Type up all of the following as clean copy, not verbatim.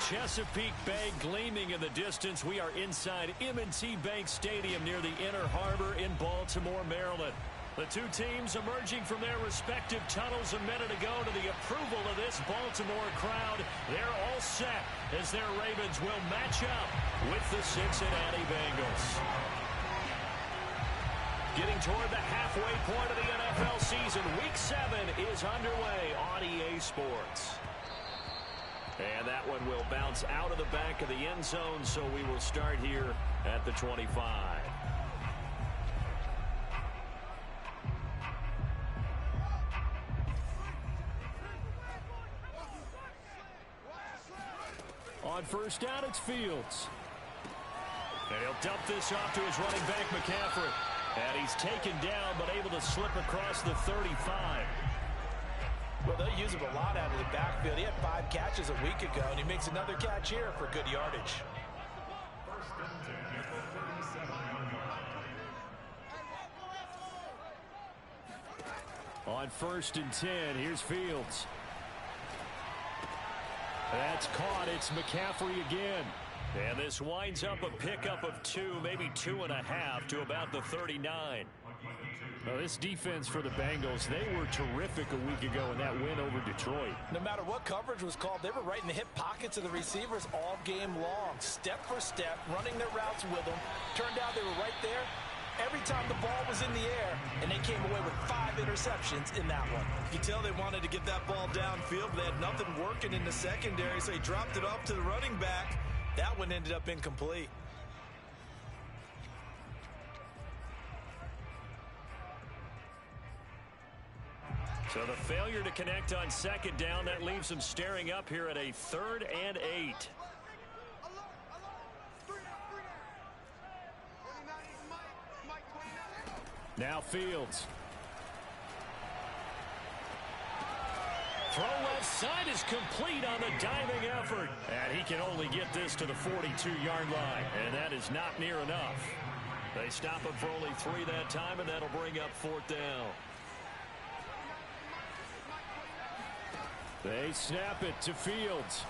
Chesapeake Bay gleaming in the distance. We are inside M&T Bank Stadium near the Inner Harbor in Baltimore, Maryland. The two teams emerging from their respective tunnels a minute ago to the approval of this Baltimore crowd. They're all set as their Ravens will match up with the Cincinnati Bengals. Getting toward the halfway point of the NFL season, Week 7 is underway on EA Sports. And that one will bounce out of the back of the end zone, so we will start here at the 25. On first down, it's Fields. And he'll dump this off to his running back, McCaffrey. And he's taken down, but able to slip across the 35. Well, they'll use him a lot out of the backfield. He had 5 catches a week ago, and he makes another catch here for good yardage. On 1st and 10, here's Fields. That's caught. It's McCaffrey again. And this winds up a pickup of 2, maybe 2.5 to about the 39. Now, this defense for the Bengals, they were terrific a week ago in that win over Detroit. No matter what coverage was called, they were right in the hip pockets of the receivers all game long. Step for step, running their routes with them. Turned out they were right there every time the ball was in the air, and they came away with 5 interceptions in that one. You can tell they wanted to get that ball downfield, but they had nothing working in the secondary, so he dropped it off to the running back. That one ended up incomplete. So the failure to connect on 2nd down, that leaves them staring up here at a 3rd and 8. Now Fields. Throw left side is complete on the diving effort. And he can only get this to the 42-yard line. And that is not near enough. They stop him for only 3 that time, and that'll bring up 4th down. They snap it to Fields.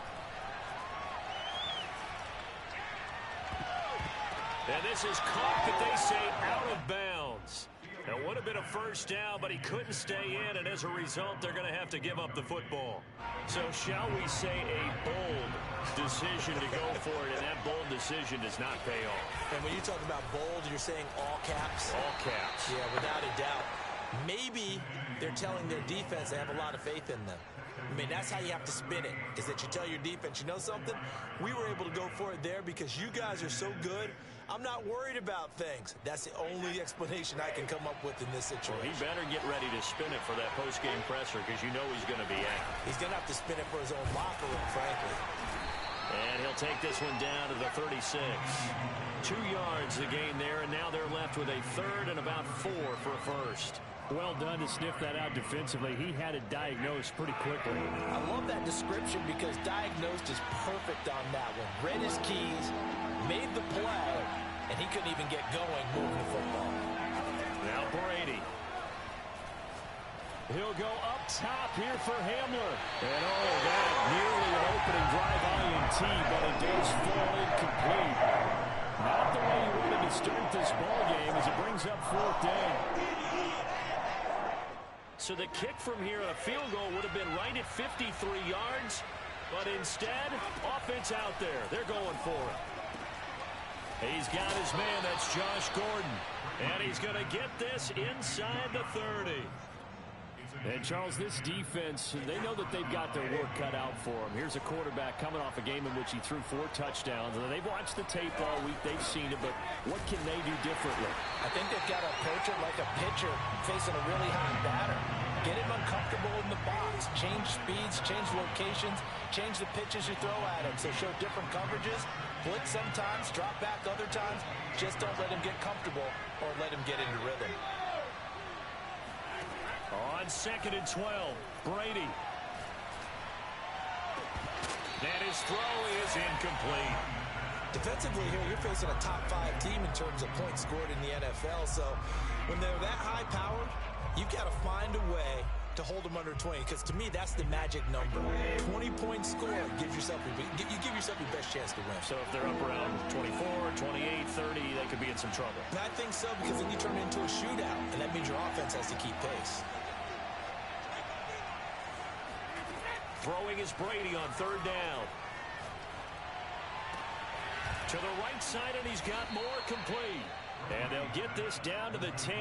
And this is caught, but they say out of bounds. That would have been a 1st down, but he couldn't stay in, and as a result, they're going to have to give up the football. So shall we say a bold decision to go for it, and that bold decision does not pay off. And when you talk about bold, you're saying all caps? All caps. Yeah, without a doubt. Maybe they're telling their defense they have a lot of faith in them. I mean, that's how you have to spin it, is that you tell your defense, you know something? We were able to go for it there because you guys are so good. I'm not worried about things. That's the only explanation I can come up with in this situation. Well, he better get ready to spin it for that post-game presser because you know he's going to be angry. He's going to have to spin it for his own locker room, frankly. And he'll take this one down to the 36. 2 yards the gain there, and now they're left with a 3rd and about 4 for a 1st. Well done to sniff that out defensively. He had it diagnosed pretty quickly. I love that description because diagnosed is perfect on that one. Read his keys, made the play, and he couldn't even get going moving the football. Now Brady. He'll go up top here for Hamler. And oh, that nearly an opening drive INT, but it does fall incomplete. Not the way you wanted to start this ball game as it brings up 4th down. So the kick from here, a field goal, would have been right at 53 yards. But instead, offense out there. They're going for it. He's got his man. That's Josh Gordon. And he's going to get this inside the 30. And, Charles, this defense, they know that they've got their work cut out for them. Here's a quarterback coming off a game in which he threw 4 touchdowns. And they've watched the tape all week. They've seen it, but what can they do differently? I think they've got to approach it like a pitcher facing a really hot batter. Get him uncomfortable in the box. Change speeds, change locations, change the pitches you throw at him. So show different coverages. Blitz sometimes, drop back other times. Just don't let him get comfortable or let him get into rhythm. On 2nd and 12, Brady. And his throw is incomplete. Defensively here, you're facing a top 5 team in terms of points scored in the NFL. So when they're that high-powered, you've got to find a way to hold them under 20, because to me, that's the magic number. 20-point score gives yourself you give yourself your best chance to win. So if they're up around 24, 28, 30, they could be in some trouble. And I think so, because then you turn it into a shootout, and that means your offense has to keep pace. Throwing is Brady on third down. To the right side, and he's got more complete. And they'll get this down to the 10.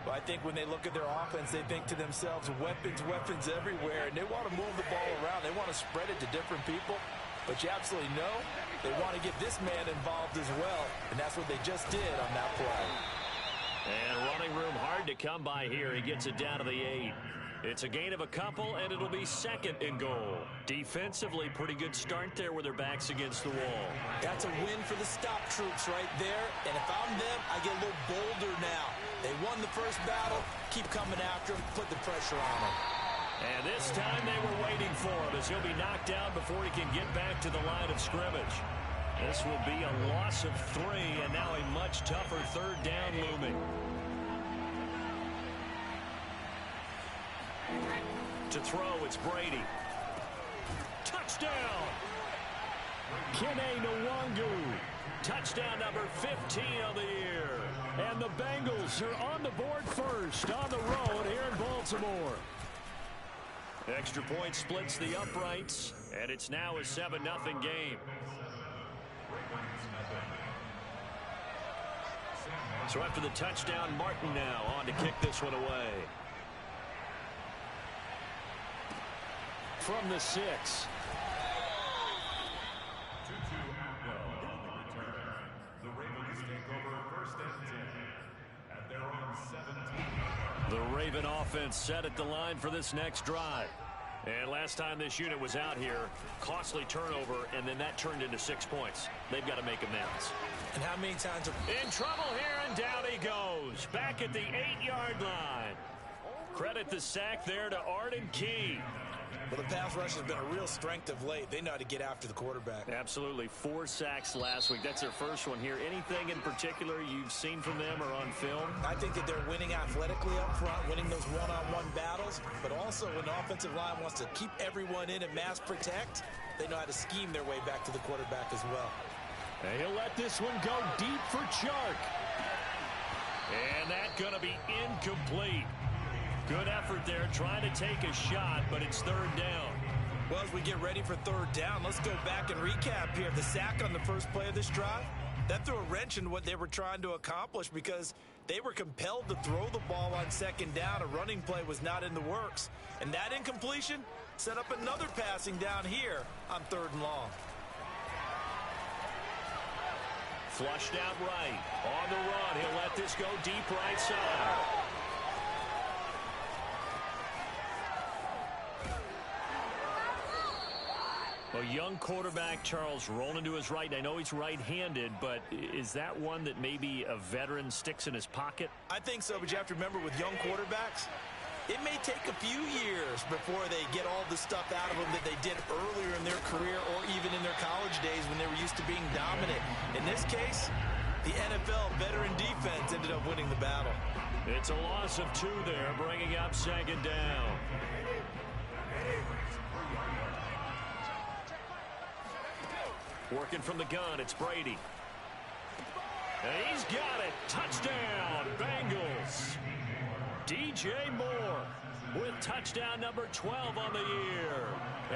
Well, I think when they look at their offense, they think to themselves, weapons, weapons everywhere, and they want to move the ball around. They want to spread it to different people. But you absolutely know they want to get this man involved as well, and that's what they just did on that play. And running room hard to come by here. He gets it down to the 8. It's a gain of a couple, and it'll be second and goal. Defensively, pretty good start there with their backs against the wall. That's a win for the stop troops right there. And if I'm them, I get a little bolder now. They won the first battle. Keep coming after him. Put the pressure on him. And this time they were waiting for him, as he'll be knocked down before he can get back to the line of scrimmage. This will be a loss of 3, and now a much tougher third down looming. To throw, it's Brady. Touchdown! Kene Nwangu. Touchdown number 15 of the year. And the Bengals are on the board first on the road here in Baltimore. Extra point splits the uprights, and it's now a 7-0 game. So after the touchdown, Martin now on to kick this one away. From the 6. 2-2 the Ravens take over first and 10 at their own 17. The Raven offense set at the line for this next drive. And last time this unit was out here, costly turnover, and then that turned into 6 points. They've got to make amends. And how many times are... In trouble here, and down he goes. Back at the 8-yard line. Credit the sack there to Arden Key. Well, the pass rush has been a real strength of late. They know how to get after the quarterback. Absolutely. 4 sacks last week. That's their first one here. Anything in particular you've seen from them or on film? I think that they're winning athletically up front, winning those one-on-one battles, but also when the offensive line wants to keep everyone in and mass protect, they know how to scheme their way back to the quarterback as well. And he'll let this one go deep for Chark. And that's going to be incomplete. Good effort there, trying to take a shot, but it's third down. Well, as we get ready for third down, let's go back and recap here. The sack on the first play of this drive, that threw a wrench in what they were trying to accomplish because they were compelled to throw the ball on second down. A running play was not in the works. And that incompletion set up another passing down here on third and long. Flushed out right. On the run, he'll let this go deep right side. A young quarterback, Charles, rolling to his right. I know he's right-handed, but is that one that maybe a veteran sticks in his pocket? I think so, but you have to remember with young quarterbacks, it may take a few years before they get all the stuff out of them that they did earlier in their career or even in their college days when they were used to being dominant. In this case, the NFL veteran defense ended up winning the battle. It's a loss of 2 there, bringing up second down. Working from the gun, it's Brady. And he's got it. Touchdown, Bengals. DJ Moore with touchdown number 12 on the year.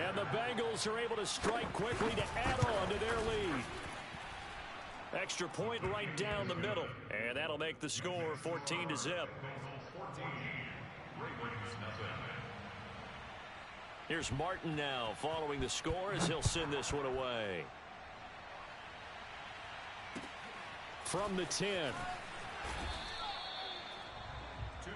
And the Bengals are able to strike quickly to add on to their lead. Extra point right down the middle. And that'll make the score 14-0. Here's Martin now following the score as he'll send this one away. From the 10. 2-2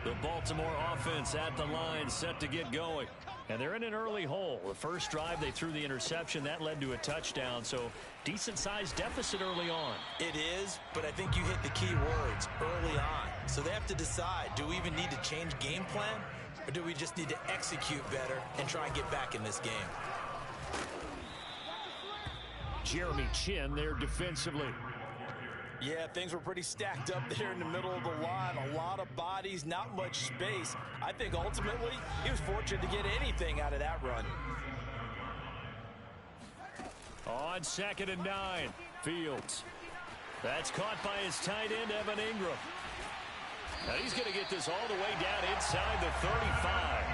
The Baltimore offense at the line, set to get going. And they're in an early hole. The first drive, they threw the interception. That led to a touchdown, so decent-sized deficit early on. It is, but I think you hit the key words early on. So they have to decide, do we even need to change game plan, or do we just need to execute better and try and get back in this game? Jeremy Chin there defensively. Yeah, things were pretty stacked up there in the middle of the line. A lot of bodies, not much space. I think ultimately he was fortunate to get anything out of that run. On 2nd and 9, Fields. That's caught by his tight end, Evan Ingram. Now he's going to get this all the way down inside the 35.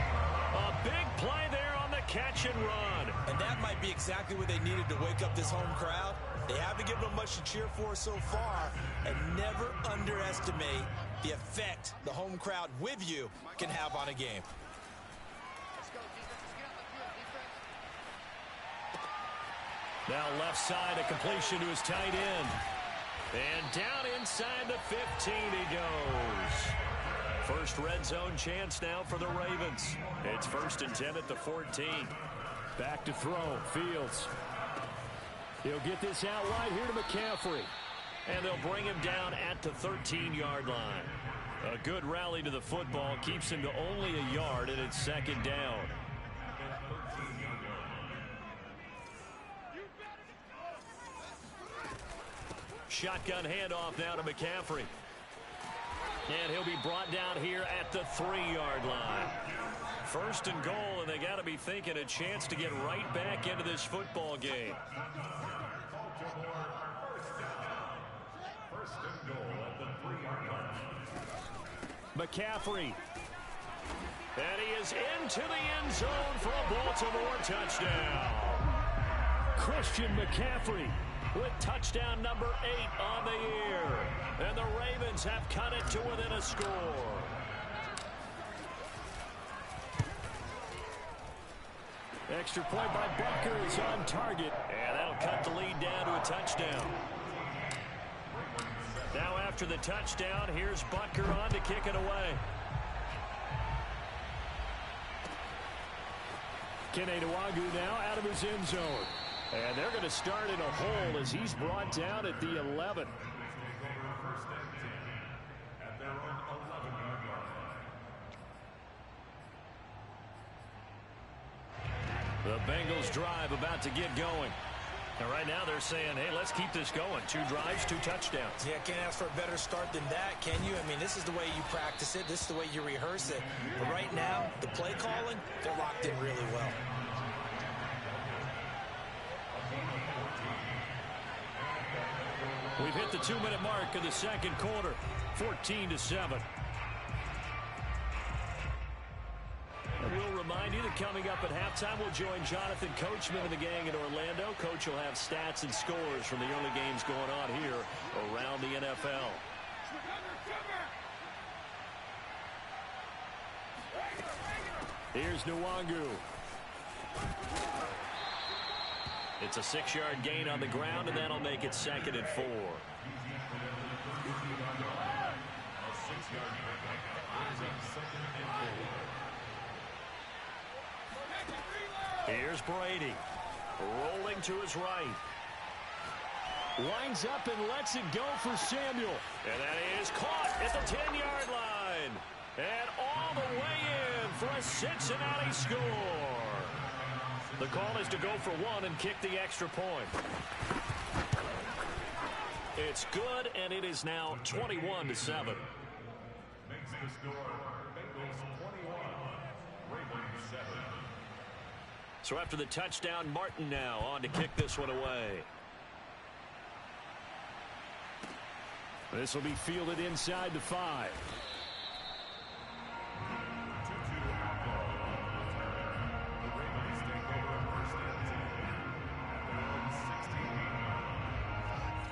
A big play there on the catch and run. And that might be exactly what they needed to wake up this home crowd. They haven't given them much to cheer for so far. And never underestimate the effect the home crowd with you can have on a game. Now left side, a completion to his tight end. And down inside the 15 he goes. First red zone chance now for the Ravens. It's 1st and 10 at the 14. Back to throw, Fields. He'll get this out wide here to McCaffrey. And they'll bring him down at the 13-yard line. A good rally to the football keeps him to only a yard, and it's 2nd down. Shotgun handoff now to McCaffrey. And he'll be brought down here at the 3-yard line. 1st and goal, and they got to be thinking a chance to get right back into this football game. McCaffrey. And he is into the end zone for a Baltimore touchdown. Christian McCaffrey with touchdown number 8 on the year. And the Ravens have cut it to within a score. Extra point by Butker is on target. And that'll cut the lead down to a touchdown. Now after the touchdown, here's Butker on to kick it away. Tc2 now out of his end zone. And they're going to start in a hole as he's brought down at the 11. The Bengals drive about to get going. And right now they're saying, hey, let's keep this going. 2 drives, 2 touchdowns. Yeah, can't ask for a better start than that, can you? I mean, this is the way you practice it. This is the way you rehearse it. But right now, the play calling, they're locked in really well. We've hit the 2-minute mark of the 2nd quarter. 14-7. And we'll remind you that coming up at halftime, we'll join Jonathan Coachman and the gang in Orlando. Coach will have stats and scores from the early games going on here around the NFL. Here's Nwangu. It's a 6-yard gain on the ground, and that'll make it 2nd and 4. Here's Brady, rolling to his right. Lines up and lets it go for Samuel. And that is caught at the 10-yard line. And all the way in for a Cincinnati score. The call is to go for 1 and kick the extra point. It's good, and it is now 21-7. Makes the score, Bengals 21, Ravens 7. So after the touchdown, Martin now on to kick this one away. This will be fielded inside the 5.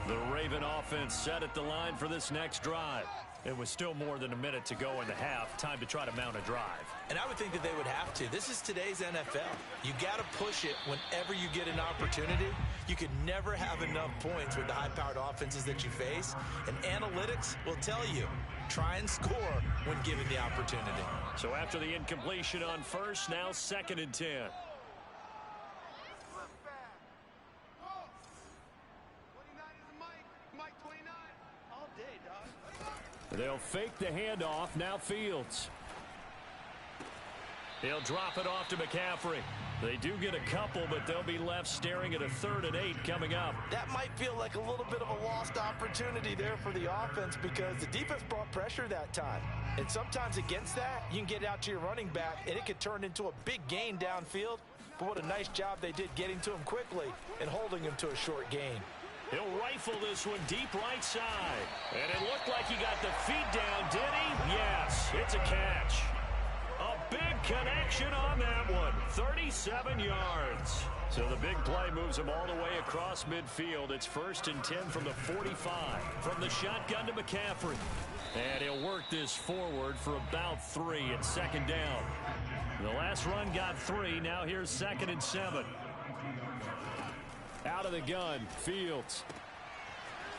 The Raven offense set at the line for this next drive. It was still more than a minute to go in the half. Time to try to mount a drive. And I would think that they would have to. This is today's NFL. You got to push it whenever you get an opportunity. You could never have enough points with the high-powered offenses that you face. And analytics will tell you, try and score when given the opportunity. So after the incompletion on 1st, now 2nd and 10. They'll fake the handoff. Now Fields. He'll drop it off to McCaffrey. They do get a couple, but they'll be left staring at a 3rd and 8 coming up. That might feel like a little bit of a lost opportunity there for the offense because the defense brought pressure that time. And sometimes against that, you can get out to your running back, and it could turn into a big gain downfield. But what a nice job they did getting to him quickly and holding him to a short gain. He'll rifle this one deep right side. And it looked like he got the feet down, did he? Yes, it's a catch. A big connection on that one. 37 yards. So the big play moves him all the way across midfield. It's 1st and 10 from the 45. From the shotgun to McCaffrey. And he'll work this forward for about 3 and 2nd down. The last run got 3. Now here's 2nd and 7. Out of the gun, Fields.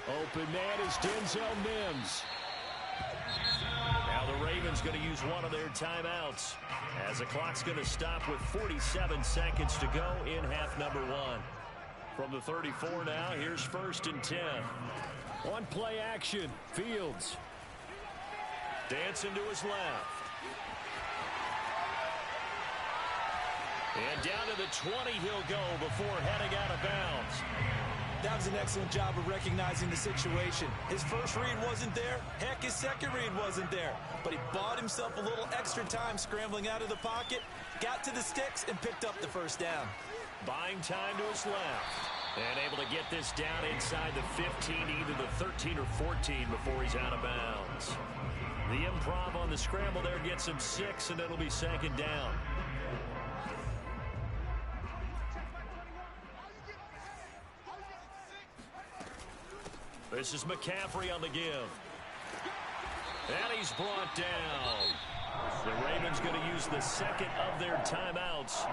Open man is Denzel Mims. Now the Ravens going to use one of their timeouts as the clock's going to stop with 47 seconds to go in half number 1. From the 34 now, here's 1st and 10. On play action, Fields. Dancing to his left. And down to the 20 he'll go before heading out of bounds. That was an excellent job of recognizing the situation. His first read wasn't there. Heck, his second read wasn't there. But he bought himself a little extra time scrambling out of the pocket, got to the sticks, and picked up the 1st down. Buying time to his left. And able to get this down inside the 15, either the 13 or 14 before he's out of bounds. The improv on the scramble there gets him 6, and it'll be 2nd down. This is McCaffrey on the give. And he's brought down. The Ravens going to use the 2nd of their timeouts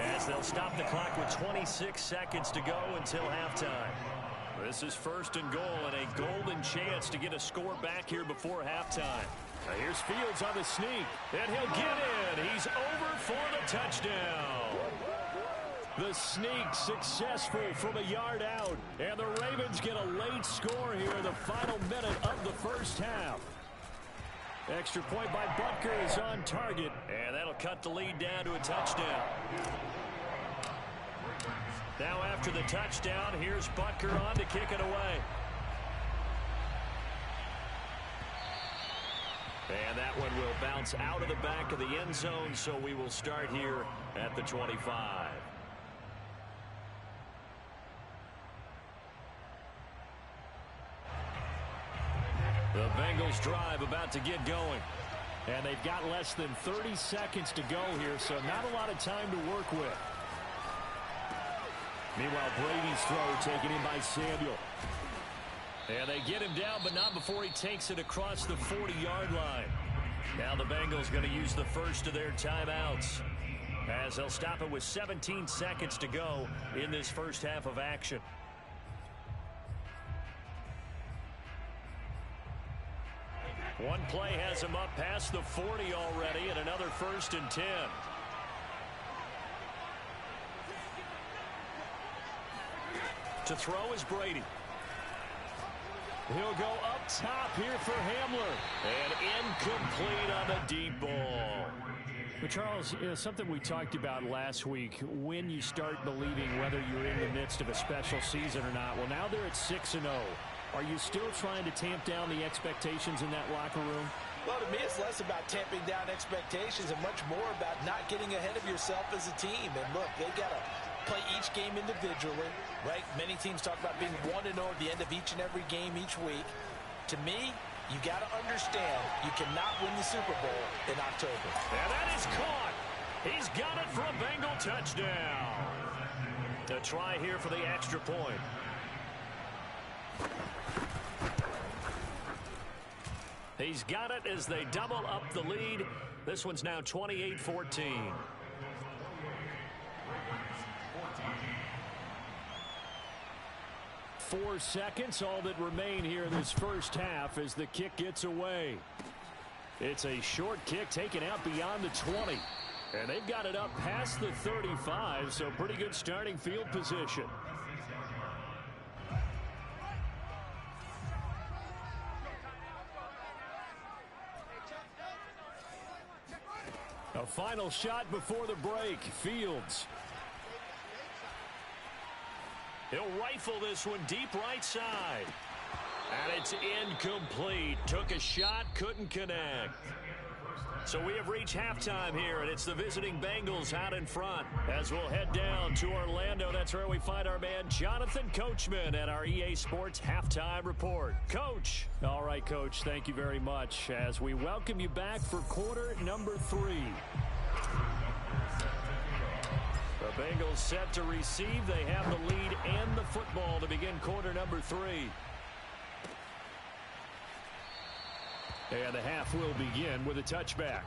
as they'll stop the clock with 26 seconds to go until halftime. This is 1st and goal and a golden chance to get a score back here before halftime. Now here's Fields on the sneak, and he'll get in. He's over for the touchdown. The sneak successful from a yard out, and the Ravens get a late score here in the final minute of the 1st half. Extra point by Butker is on target, and that'll cut the lead down to a touchdown. Now after the touchdown, here's Butker on to kick it away. And that one will bounce out of the back of the end zone, so we will start here at the 25. The Bengals drive about to get going. And they've got less than 30 seconds to go here, so not a lot of time to work with. Meanwhile, Brady's throw taken in by Samuel. And they get him down, but not before he takes it across the 40-yard line. Now the Bengals going to use the 1st of their timeouts as they'll stop it with 17 seconds to go in this 1st half of action. One play has him up past the 40 already, and another 1st and 10. To throw is Brady. He'll go up top here for Hamler. And incomplete on the deep ball. But Charles, something we talked about last week, when you start believing whether you're in the midst of a special season or not. Well, now they're at 6-0. Are you still trying to tamp down the expectations in that locker room? Well, to me, it's less about tamping down expectations and much more about not getting ahead of yourself as a team. And look, they've got to play each game individually, right? Many teams talk about being 1-0 at the end of each and every game each week. To me, you got to understand you cannot win the Super Bowl in October. And that is caught. He's got it for a Bengal touchdown. A try here for the extra point. He's got it as they double up the lead. This one's now 28-14. Four seconds, all that remain here in this first half as the kick gets away. It's a short kick taken out beyond the 20. And they've got it up past the 35, so pretty good starting field position. A Final shot before the break. Fields. He'll rifle this one deep right side. And it's incomplete. Took a shot, couldn't connect. So we have reached halftime here, and it's the visiting Bengals out in front. As we'll head down to Orlando, that's where we find our man Jonathan Coachman at our EA Sports Halftime Report. Coach. All right, Coach, thank you very much as we welcome you back for quarter number 3. The Bengals set to receive. They have the lead and the football to begin quarter number 3. And the half will begin with a touchback.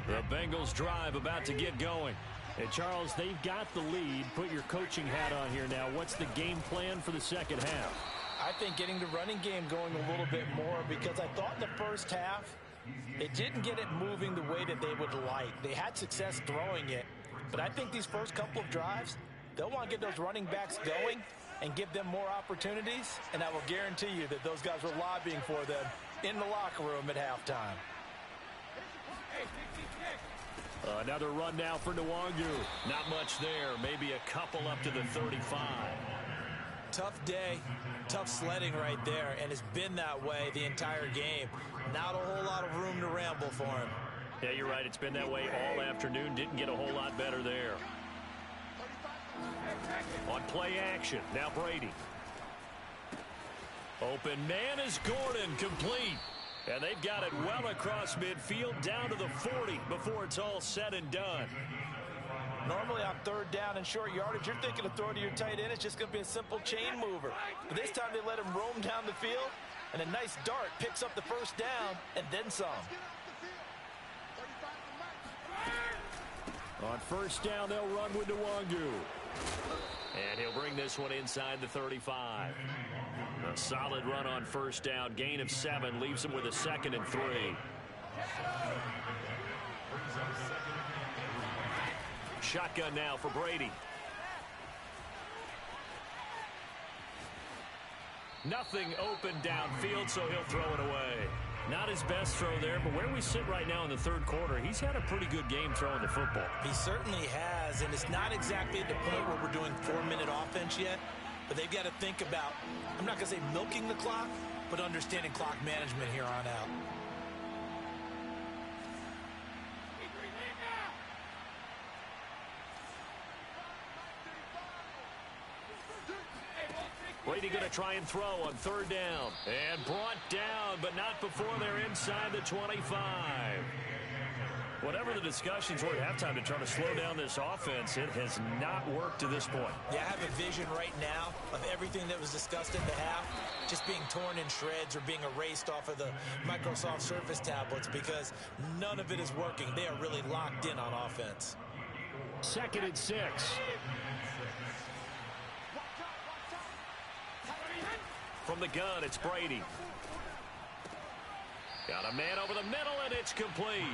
The Bengals drive about to get going. Hey, Charles, they've got the lead. Put your coaching hat on here now. What's the game plan for the second half? I think getting the running game going a little bit more, because I thought in the first half they didn't get it moving the way that they would like. They had success throwing it, but I think these first couple of drives, they'll want to get those running backs going and give them more opportunities, and I will guarantee you that those guys were lobbying for them in the locker room at halftime. Another run now for Nwangu. Not much there. Maybe a couple up to the 35. Tough day, tough sledding right there, and it's been that way the entire game. Not a whole lot of room to ramble for him. Yeah, you're right. It's been that way all afternoon. Didn't get a whole lot better there. On play action, now Brady. Open man is Gordon, complete. And they've got it well across midfield down to the 40 before it's all said and done. Normally on third down and short yardage, you're thinking of throwing to your tight end. It's just going to be a simple chain mover. But this time they let him roam down the field, and a nice dart picks up the first down and then some. On first down, they'll run with Nwangu. And he'll bring this one inside the 35. A solid run on first down. Gain of 7 leaves him with a 2nd and 3. Shotgun now for Brady. Nothing open downfield, so he'll throw it away. Not his best throw there, but where we sit right now in the third quarter, he's had a pretty good game throwing the football. He certainly has, and it's not exactly at the point where we're doing 4-minute offense yet, but they've got to think about, I'm not going to say milking the clock, but understanding clock management here on out. Brady going to try and throw on third down. And brought down, but not before they're inside the 25. Whatever the discussions were at halftime to try to slow down this offense, it has not worked to this point. Yeah, I have a vision right now of everything that was discussed at the half just being torn in shreds or being erased off of the Microsoft Surface tablets, because none of it is working. They are really locked in on offense. 2nd and 6. From the gun, it's Brady. Got a man over the middle, and it's complete.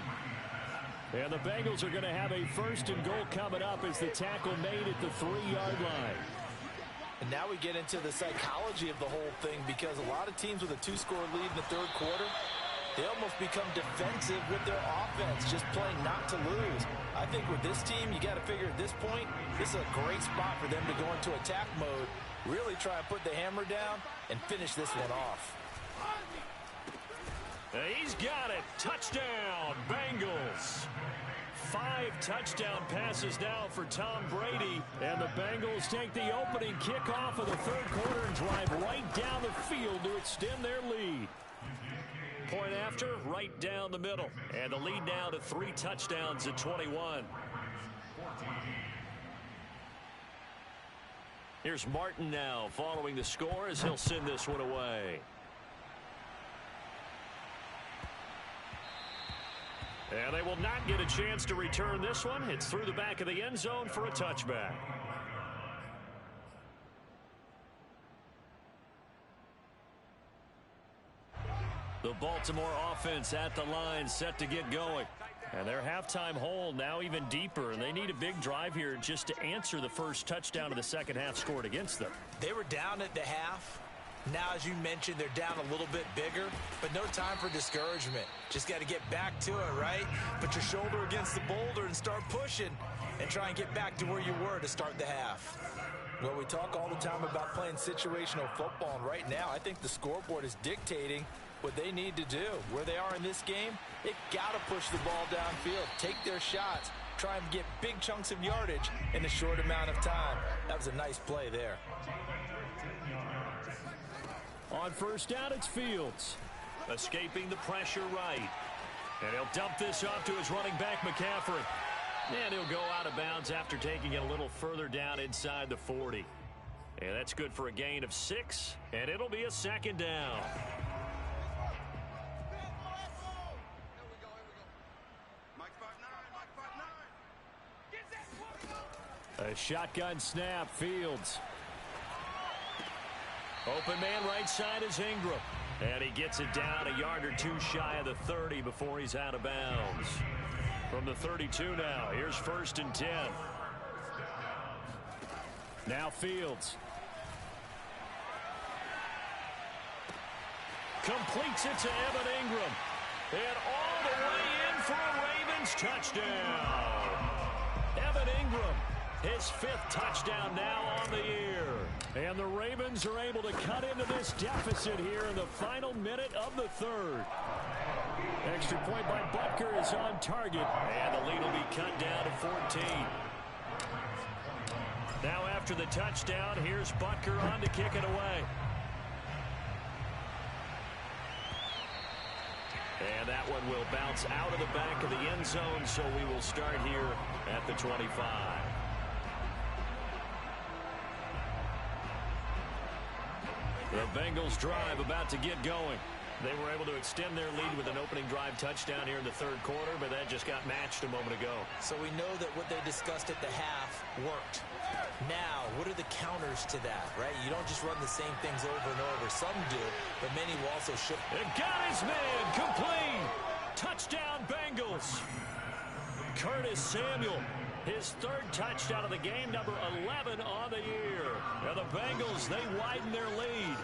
And the Bengals are going to have a 1st and goal coming up as the tackle made at the 3-yard line. And now we get into the psychology of the whole thing, because a lot of teams with a 2-score lead in the third quarter, they almost become defensive with their offense, just playing not to lose. I think with this team, you got to figure at this point, this is a great spot for them to go into attack mode, really try and put the hammer down and finish this one off. He's got it. Touchdown, Bengals. 5 touchdown passes now for Tom Brady. And the Bengals take the opening kickoff of the third quarter and drive right down the field to extend their lead. Point after, right down the middle. And the lead now to 3 touchdowns at 21. Here's Martin now following the score as he'll send this one away. And they will not get a chance to return this one. It's through the back of the end zone for a touchback. The Baltimore offense at the line, set to get going. And their halftime hole now even deeper, and they need a big drive here just to answer the first touchdown of the second half scored against them. They were down at the half. Now, as you mentioned, they're down a little bit bigger, but no time for discouragement. Just got to get back to it, right? Put your shoulder against the boulder and start pushing and try and get back to where you were to start the half. Well, we talk all the time about playing situational football, and right now I think the scoreboard is dictating what they need to do. Where they are in this game, they got to push the ball downfield, take their shots, try and get big chunks of yardage in a short amount of time. That was a nice play there. On first down, it's Fields. Escaping the pressure right. And he'll dump this off to his running back, McCaffrey. And he'll go out of bounds after taking it a little further down inside the 40. And that's good for a gain of 6, and it'll be a second down. A shotgun snap, Fields. Open man right side is Ingram. And he gets it down a yard or two shy of the 30 before he's out of bounds. From the 32 now, here's 1st and 10. Now Fields. Completes it to Evan Ingram. And all the way in for a Ravens touchdown. Evan Ingram, his 5th touchdown now on the year. And the Ravens are able to cut into this deficit here in the final minute of the 3rd. Extra point by Butker is on target. And the lead will be cut down to 14. Now after the touchdown, here's Butker on to kick it away. And that one will bounce out of the back of the end zone, so we will start here at the 25. The Bengals drive about to get going. They were able to extend their lead with an opening drive touchdown here in the 3rd quarter, but that just got matched a moment ago. So we know that what they discussed at the half worked. Now, what are the counters to that, right? You don't just run the same things over and over. Some do, but many will also show. And got his man complete. Touchdown, Bengals. Curtis Samuel, his 3rd touchdown of the game, number 11 on the year. Now the Bengals, they widen their lead.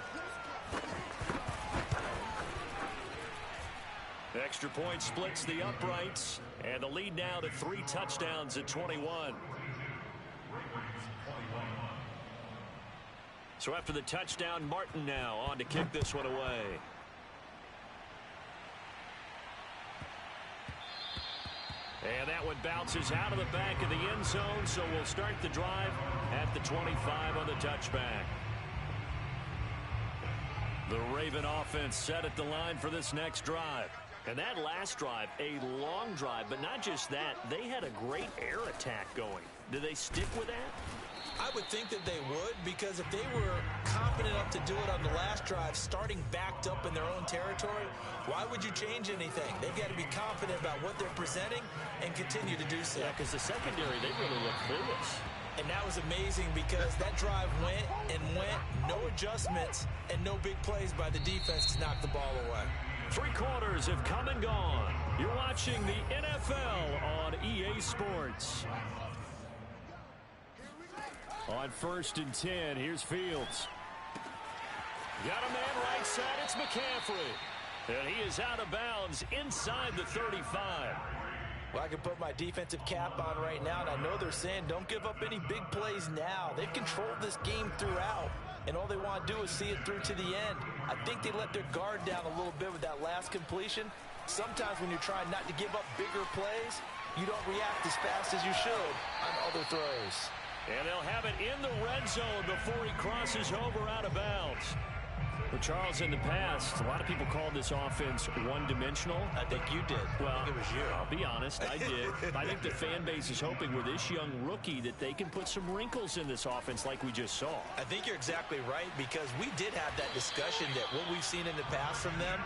Extra point splits the uprights, and the lead now to 3 touchdowns at 21. So after the touchdown, Martin now on to kick this one away. And that one bounces out of the back of the end zone, so we'll start the drive at the 25 on the touchback. The Raven offense set at the line for this next drive. And that last drive, a long drive, but not just that, they had a great air attack going. Do they stick with that? I would think that they would, because if they were confident enough to do it on the last drive, starting backed up in their own territory, why would you change anything? They've got to be confident about what they're presenting and continue to do so. Yeah, because the secondary, they really look clueless. And that was amazing because that drive went and went, no adjustments, and no big plays by the defense to knock the ball away. 3 quarters have come and gone. You're watching the NFL on EA Sports. On 1st and 10, here's Fields. Got a man right side, it's McCaffrey. And he is out of bounds inside the 35. Well, I can put my defensive cap on right now, and I know they're saying don't give up any big plays now. They've controlled this game throughout, and all they want to do is see it through to the end. I think they let their guard down a little bit with that last completion. Sometimes when you're trying not to give up bigger plays, you don't react as fast as you should on other throws. And they'll have it in the red zone before he crosses over out of bounds. Well, Charles, in the past, a lot of people called this offense one-dimensional. I think you did. Well, I think it was you. I'll be honest, I did. I think the fan base is hoping with this young rookie that they can put some wrinkles in this offense like we just saw. I think you're exactly right, because we did have that discussion that what we've seen in the past from them,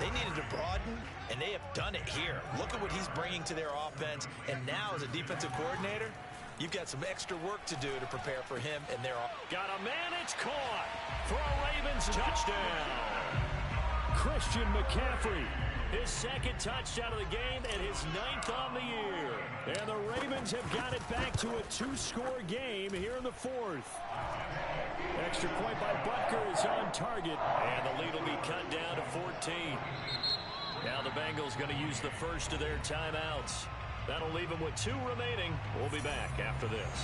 they needed to broaden, and they have done it here. Look at what he's bringing to their offense, and now as a defensive coordinator, you've got some extra work to do to prepare for him and their offense. Got a man, it's caught for a Ravens touchdown. Christian McCaffrey. His second touchdown of the game and his 9th on the year. And the Ravens have got it back to a 2-score game here in the 4th. Extra point by Butker is on target. And the lead will be cut down to 14. Now the Bengals going to use the first of their timeouts. That'll leave them with 2 remaining. We'll be back after this.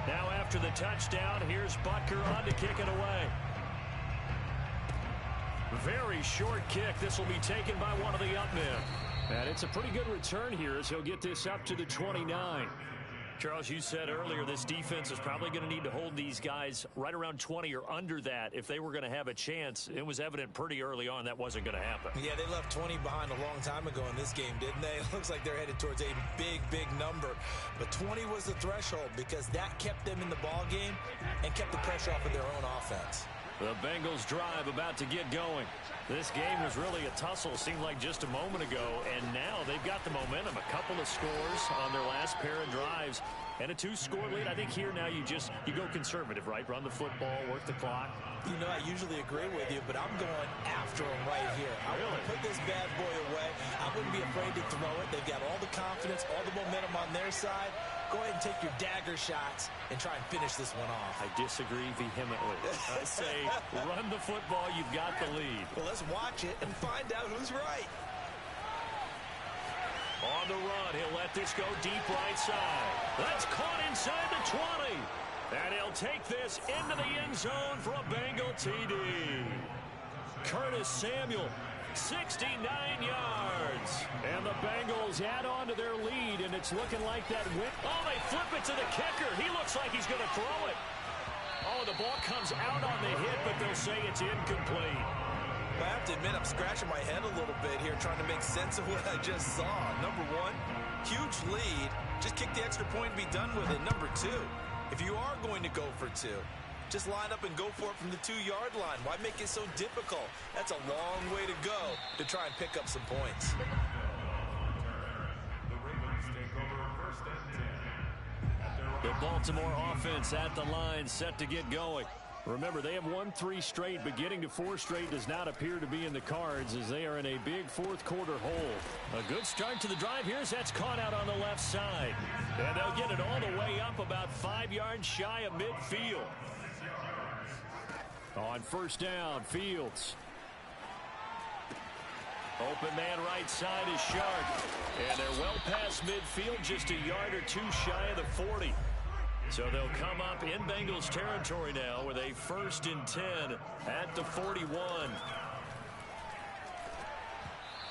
Now after the touchdown, here's Butker on to kick it away. Very short kick. This will be taken by one of the up men. And it's a pretty good return here as he'll get this up to the 29. Charles, you said earlier this defense is probably going to need to hold these guys right around 20 or under that if they were going to have a chance. It was evident pretty early on that wasn't going to happen. Yeah, they left 20 behind a long time ago in this game, didn't they? It looks like they're headed towards a big number. But 20 was the threshold because that kept them in the ball game and kept the pressure off of their own offense. The Bengals drive about to get going. This game was really a tussle, seemed like just a moment ago, and now they've got the momentum. A couple of scores on their last pair of drives and a 2-score lead. I think here now you go conservative, right? Run the football, work the clock. You know, I usually agree with you, but I'm going after them right here. I want to put this bad boy away. I wouldn't be afraid to throw it. They've got all the confidence, all the momentum on their side. Go ahead and take your dagger shots and try and finish this one off. I disagree vehemently. I say run the football. You've got the lead. Well, let's watch it and find out who's right. On the run, he'll let this go deep right side. That's caught inside the 20. And he'll take this into the end zone for a Bengal TD. Curtis Samuel, 69 yards. And the Bengals add on to their lead, and it's looking like that win. Oh, they flip it to the kicker. He looks like he's going to throw it. Oh, the ball comes out on the hit, but they'll say it's incomplete. I have to admit, I'm scratching my head a little bit here trying to make sense of what I just saw. Number one, huge lead. Just kick the extra point and be done with it. Number two, if you are going to go for 2, just line up and go for it from the 2-yard line. Why make it so difficult? That's a long way to go to try and pick up some points. The Ravens take over first and 10. The Baltimore offense at the line, set to get going. Remember, they have won 3 straight, but getting to 4 straight does not appear to be in the cards as they are in a big 4th quarter hole. A good start to the drive here as that's caught out on the left side. And they'll get it all the way up about 5 yards shy of midfield. On first down, Fields. Open man right side is Sharp. And they're well past midfield, just a yard or 2 shy of the 40. So they'll come up in Bengals territory now with a 1st and 10 at the 41.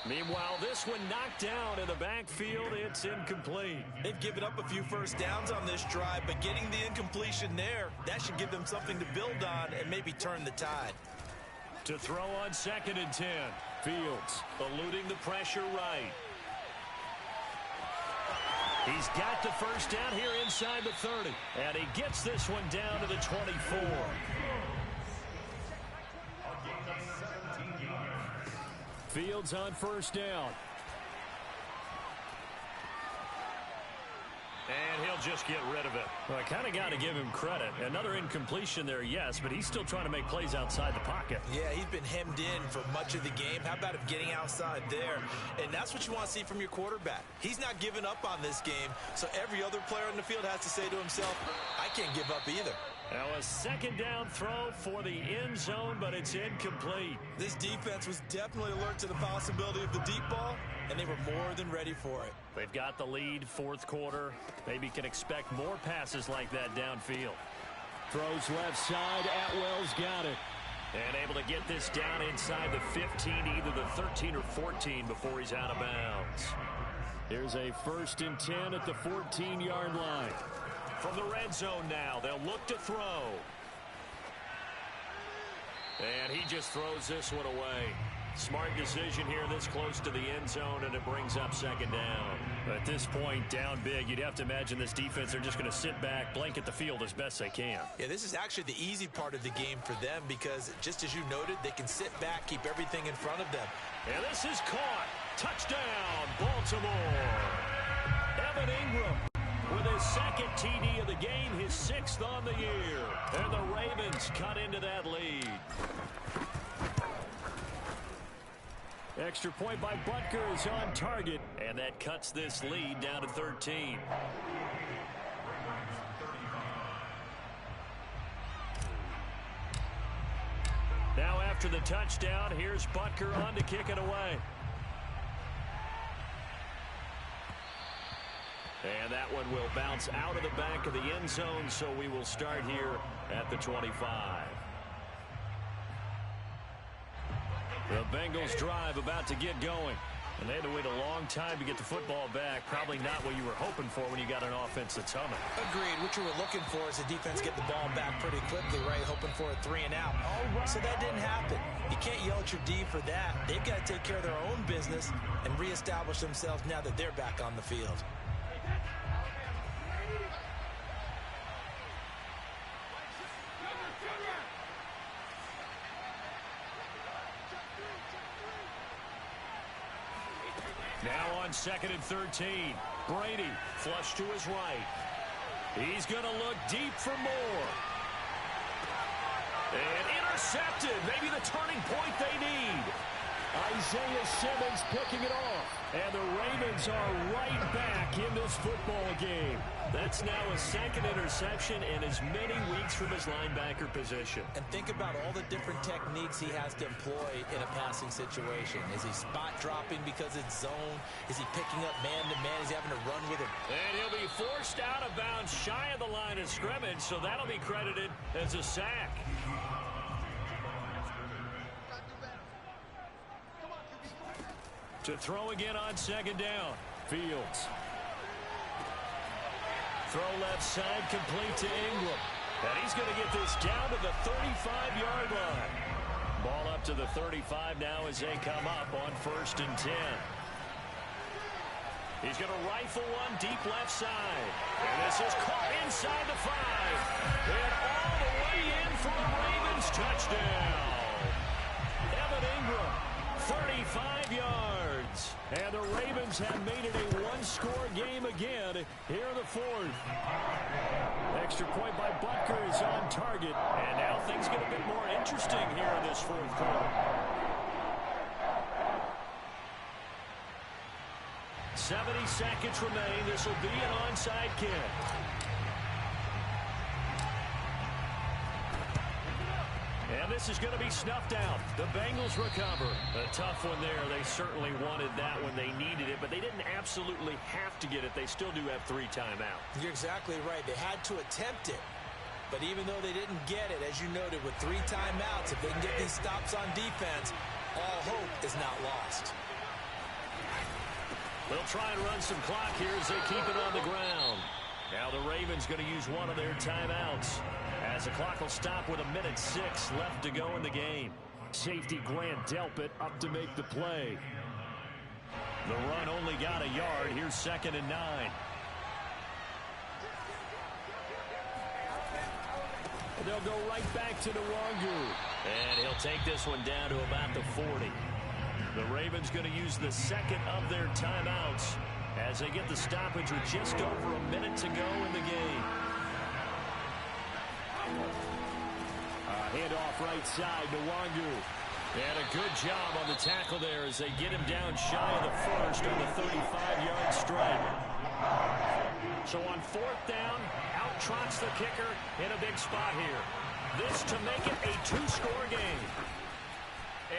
Meanwhile, this one knocked down in the backfield. It's incomplete. They've given up a few first downs on this drive, but getting the incompletion there, that should give them something to build on and maybe turn the tide. To throw on 2nd and 10. Fields eluding the pressure right. He's got the first down here inside the 30. And he gets this one down to the 24. Fields on first down. And he'll just get rid of it. Well, I kind of got to give him credit. Another incompletion there, yes, but he's still trying to make plays outside the pocket. Yeah, he's been hemmed in for much of the game. How about him getting outside there? And that's what you want to see from your quarterback. He's not giving up on this game, so every other player in the field has to say to himself, I can't give up either. Now a 2nd down throw for the end zone, but it's incomplete. This defense was definitely alert to the possibility of the deep ball, and they were more than ready for it. They've got the lead, 4th quarter. Maybe can expect more passes like that downfield. Throws left side. Atwell's got it. And able to get this down inside the 15, either the 13 or 14 before he's out of bounds. Here's a 1st and 10 at the 14-yard line. From the red zone now, they'll look to throw. And he just throws this one away. Smart decision here this close to the end zone, and it brings up 2nd down. At this point, down big, you'd have to imagine this defense, they're just going to sit back, blanket the field as best they can. Yeah, this is actually the easy part of the game for them because, just as you noted, they can sit back, keep everything in front of them. And this is caught. Touchdown, Baltimore. Evan Ingram with his 2nd TD of the game, his 6th 6th on the year. And the Ravens cut into that lead. Extra point by Butker is on target. And that cuts this lead down to 13. Now after the touchdown, here's Butker on to kick it away. And that one will bounce out of the back of the end zone, so we will start here at the 25. The Bengals drive about to get going. And they had to wait a long time to get the football back. Probably not what you were hoping for when you got an offense that's humming. Agreed. What you were looking for is the defense get the ball back pretty quickly, right? Hoping for a 3 and out. So that didn't happen. You can't yell at your D for that. They've got to take care of their own business and reestablish themselves now that they're back on the field. Now on 2nd and 13. Brady flush to his right. He's going to look deep for more. And intercepted. Maybe the turning point they need. Isaiah Simmons picking it off. And the Ravens are right back in this football game. That's now a 2nd interception in as many weeks from his linebacker position. And think about all the different techniques he has to employ in a passing situation. Is he spot dropping because it's zone? Is he picking up man-to-man? Is he having to run with him? And he'll be forced out of bounds shy of the line of scrimmage, so that'll be credited as a sack. To throw again on 2nd down. Fields. Throw left side, complete to Ingram. And he's going to get this down to the 35-yard line. Ball up to the 35 now as they come up on 1st and 10. He's going to rifle one deep left side. And this is caught inside the 5. And all the way in for a Ravens touchdown. Evan Ingram, 35 yards. And the Ravens have made it a one-score game again here in the 4th. Extra point by Butker is on target. And now things get a bit more interesting here in this 4th quarter. 70 seconds remain. This will be an onside kick. And this is going to be snuffed out. The Bengals recover. A tough one there. They certainly wanted that when they needed it, but they didn't absolutely have to get it. They still do have 3 timeouts. You're exactly right. They had to attempt it. But even though they didn't get it, as you noted, with 3 timeouts, if they can get these stops on defense, all hope is not lost. They'll try and run some clock here as they keep it on the ground. Now the Ravens going to use one of their timeouts, as the clock will stop with 1:06 left to go in the game. Safety Grant Delpit up to make the play. The run only got a yard. Here's 2nd and 9. They'll go right back to Nwangu. And he'll take this one down to about the 40. The Ravens going to use the 2nd of their timeouts as they get the stoppage with just over a minute to go in the game. Handoff right side to Nwangu. And a good job on the tackle there as they get him down shy of the 1st on the 35-yard strike. So on 4th down, out trots the kicker in a big spot here. This to make it a 2-score game.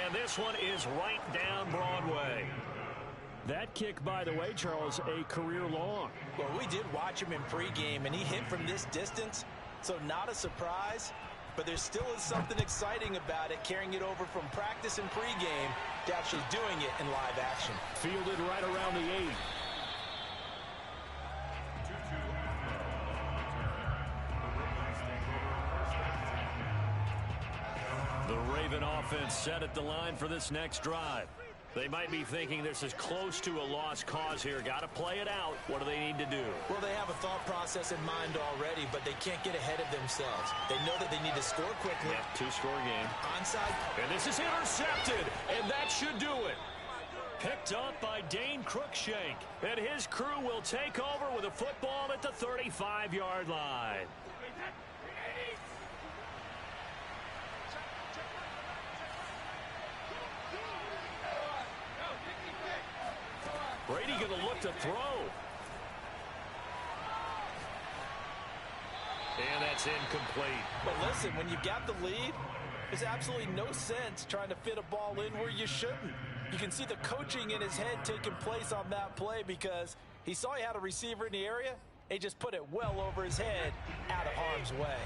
And this one is right down Broadway. That kick, by the way, Charles, a career long. Well, we did watch him in pregame, and he hit from this distance, so not a surprise. But there still is something exciting about it, carrying it over from practice and pregame to actually doing it in live action. Fielded right around the 8. The Raven offense set at the line for this next drive. They might be thinking this is close to a lost cause here. Got to play it out. What do they need to do? Well, they have a thought process in mind already, but they can't get ahead of themselves. They know that they need to score quickly. Yeah, 2-score game. Onside. And this is intercepted, and that should do it. Picked up by Dane Cruikshank. And his crew will take over with a football at the 35-yard line. Brady going to look to throw. And that's incomplete. But listen, when you've got the lead, there's absolutely no sense trying to fit a ball in where you shouldn't. You can see the coaching in his head taking place on that play because he saw he had a receiver in the area. He just put it well over his head out of harm's way.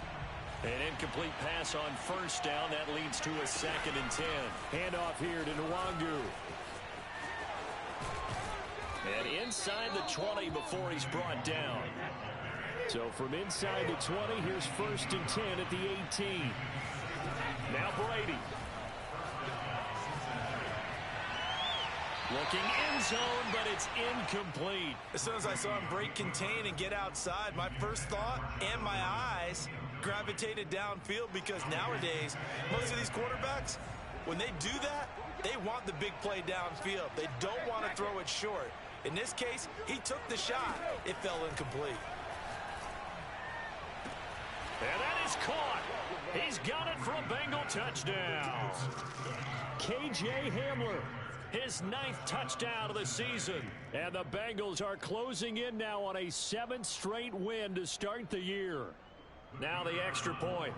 An incomplete pass on first down. That leads to a 2nd and 10. Handoff here to Nwangu. And inside the 20 before he's brought down. So from inside the 20, here's 1st and 10 at the 18. Now Brady. Looking end zone, but it's incomplete. As soon as I saw him break contain and get outside, my first thought and my eyes gravitated downfield because nowadays, most of these quarterbacks, when they do that, they want the big play downfield. They don't want to throw it short. In this case, he took the shot. It fell incomplete. And that is caught. He's got it for a Bengal touchdown. K.J. Hamler. His 9th touchdown of the season. And the Bengals are closing in now on a 7th straight win to start the year. Now the extra point.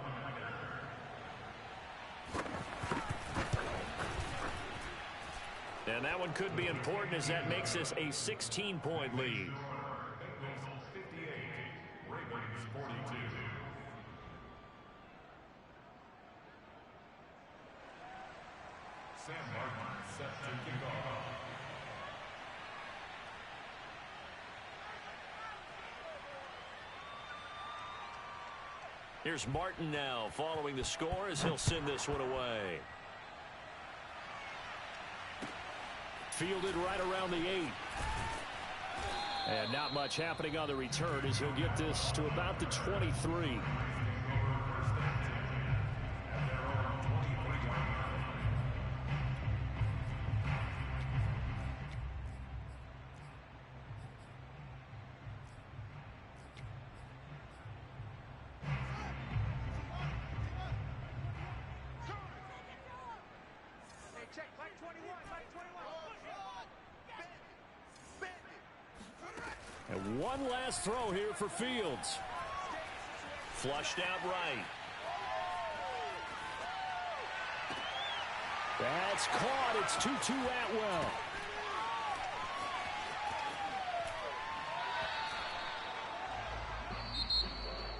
And that one could be important as that makes us a 16-point lead. Bengals 58, Ravens 42. Sam Martin set to kick off. Here's Martin now following the score as he'll send this one away. Fielded right around the 8. And not much happening on the return as he'll get this to about the 23. And one last throw here for Fields. Flushed out right. That's caught. It's 2-2 Atwell.